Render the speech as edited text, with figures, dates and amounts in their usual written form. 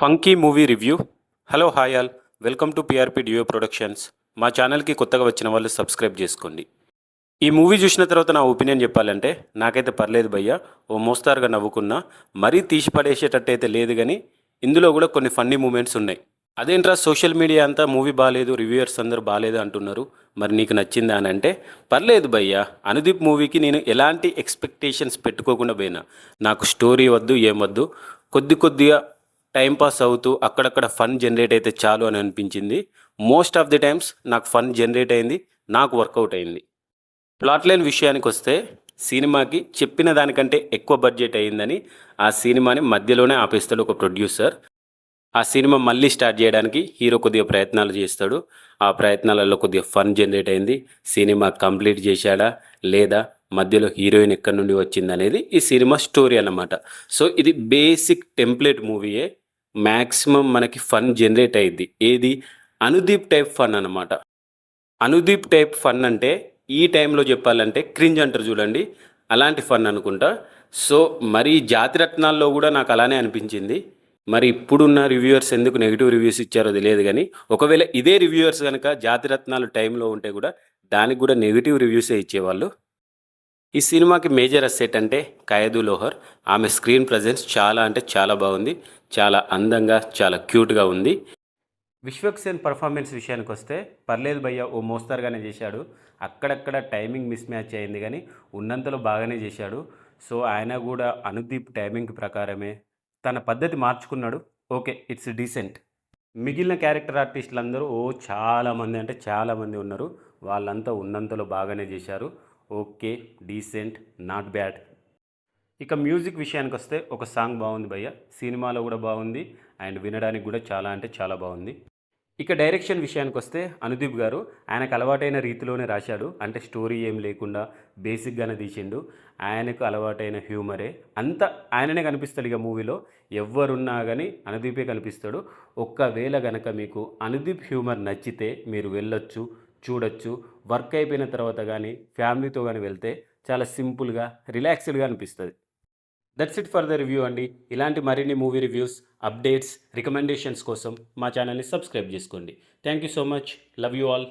Funky movie review. Hello hi all, welcome to PRP డియో productions. మా ఛానల్కి కొత్తగా వచ్చిన వాళ్ళు సబ్స్క్రైబ్ చేసుకోండి. ఈ మూవీ చూసిన తర్వాత నా ఒపీనియన్ చెప్పాలంటే నాకైతే పర్లేదు భయ్య, ఓ మోస్తారుగా నవ్వుకున్నా. మరీ తీసి పడేసేటట్టు అయితే లేదు, కానీ ఇందులో కూడా కొన్ని ఫన్నీ మూమెంట్స్ ఉన్నాయి. అదేంట్రా సోషల్ మీడియా అంతా మూవీ బాగాలేదు, రివ్యూయర్స్ అందరూ బాగాలేదు అంటున్నారు, మరి నీకు నచ్చిందా అని అంటే పర్లేదు భయ్య. అనుదీప్ మూవీకి నేను ఎలాంటి ఎక్స్పెక్టేషన్స్ పెట్టుకోకుండా పోయినా. నాకు స్టోరీ వద్దు, ఏం వద్దు, కొద్దిగా టైంపాస్ అవుతూ అక్కడక్కడ ఫన్ జనరేట్ అయితే చాలు అని అనిపించింది. మోస్ట్ ఆఫ్ ది టైమ్స్ నాకు ఫన్ జనరేట్ అయింది, నాకు వర్కౌట్ అయింది. ప్లాట్ లైన్ విషయానికి వస్తే సినిమాకి చెప్పిన దానికంటే ఎక్కువ బడ్జెట్ అయిందని ఆ సినిమాని మధ్యలోనే ఆపేస్తాడు ఒక ప్రొడ్యూసర్. ఆ సినిమా మళ్ళీ స్టార్ట్ చేయడానికి హీరో కొద్దిగా ప్రయత్నాలు చేస్తాడు. ఆ ప్రయత్నాలలో కొద్దిగా ఫన్ జనరేట్ అయింది. సినిమా కంప్లీట్ చేశాడా లేదా, మధ్యలో హీరోయిన్ ఎక్కడి నుండి వచ్చింది అనేది ఈ సినిమా స్టోరీ అన్నమాట. సో ఇది బేసిక్ టెంప్లెట్ మూవీయే. మ్యాక్సిమం మనకి ఫన్ జనరేట్ అయ్యిద్ది. ఏది, అనుదీప్ టైప్ ఫన్ అనమాట. అనుదీప్ టైప్ ఫన్ అంటే ఈ టైంలో చెప్పాలంటే క్రింజ్ అంటారు చూడండి, అలాంటి ఫన్ అనుకుంటా. సో మరి జాతిరత్నాల్లో కూడా నాకు అలానే అనిపించింది. మరి ఇప్పుడున్న రివ్యూవర్స్ ఎందుకు నెగిటివ్ రివ్యూస్ ఇచ్చారో తెలియదు, కానీ ఒకవేళ ఇదే రివ్యూవర్స్ కనుక జాతిరత్నాలు టైంలో ఉంటే కూడా దానికి కూడా నెగిటివ్ రివ్యూసే ఇచ్చేవాళ్ళు. ఈ సినిమాకి మేజర్ అసెట్ అంటే ఖైదు లోహర్. ఆమె స్క్రీన్ ప్రజెన్స్ చాలా అంటే చాలా బాగుంది, చాలా అందంగా, చాలా క్యూట్గా ఉంది. విశ్వక్సేన్ పర్ఫార్మెన్స్ విషయానికి వస్తే పర్లేదు భయ్య, ఓ మోస్తారుగానే చేశాడు. అక్కడక్కడ టైమింగ్ మిస్ మ్యాచ్ అయింది, కానీ ఉన్నంతలో బాగానే చేశాడు. సో ఆయన కూడా అనుదీప్ టైమింగ్ ప్రకారమే తన పద్ధతి మార్చుకున్నాడు. Okay, it's decent. మిగిలిన క్యారెక్టర్ ఆర్టిస్టులు అందరూ చాలామంది అంటే చాలామంది ఉన్నారు, వాళ్ళంతా ఉన్నంతలో బాగానే చేశారు. Okay, decent, not bad. ఇక మ్యూజిక్ విషయానికి వస్తే ఒక సాంగ్ బాగుంది భయ్య, సినిమాలో కూడా బాగుంది అండ్ వినడానికి కూడా చాలా అంటే చాలా బాగుంది. ఇక డైరెక్షన్ విషయానికి వస్తే అనుదీప్ గారు ఆయనకు అలవాటైన రీతిలోనే రాశాడు. అంటే స్టోరీ ఏం లేకుండా బేసిక్గానే తీసిండు. ఆయనకు అలవాటైన హ్యూమరే అంతా ఆయననే కనిపిస్తాడు. ఇక మూవీలో ఎవరున్నా కానీ అనుదీపే కనిపిస్తాడు. ఒక్కవేళ గనక మీకు అనుదీప్ హ్యూమర్ నచ్చితే మీరు వెళ్ళొచ్చు, చూడొచ్చు. వర్క్ అయిపోయిన తర్వాత కానీ ఫ్యామిలీతో కానీ వెళ్తే చాలా సింపుల్గా రిలాక్స్డ్గా అనిపిస్తుంది. That's it for the review అండి. ఇలాంటి మరిన్ని మూవీ రివ్యూస్, అప్డేట్స్, రికమెండేషన్స్ కోసం మా ఛానల్ని సబ్స్క్రైబ్ చేసుకోండి. Thank you so much. Love you all.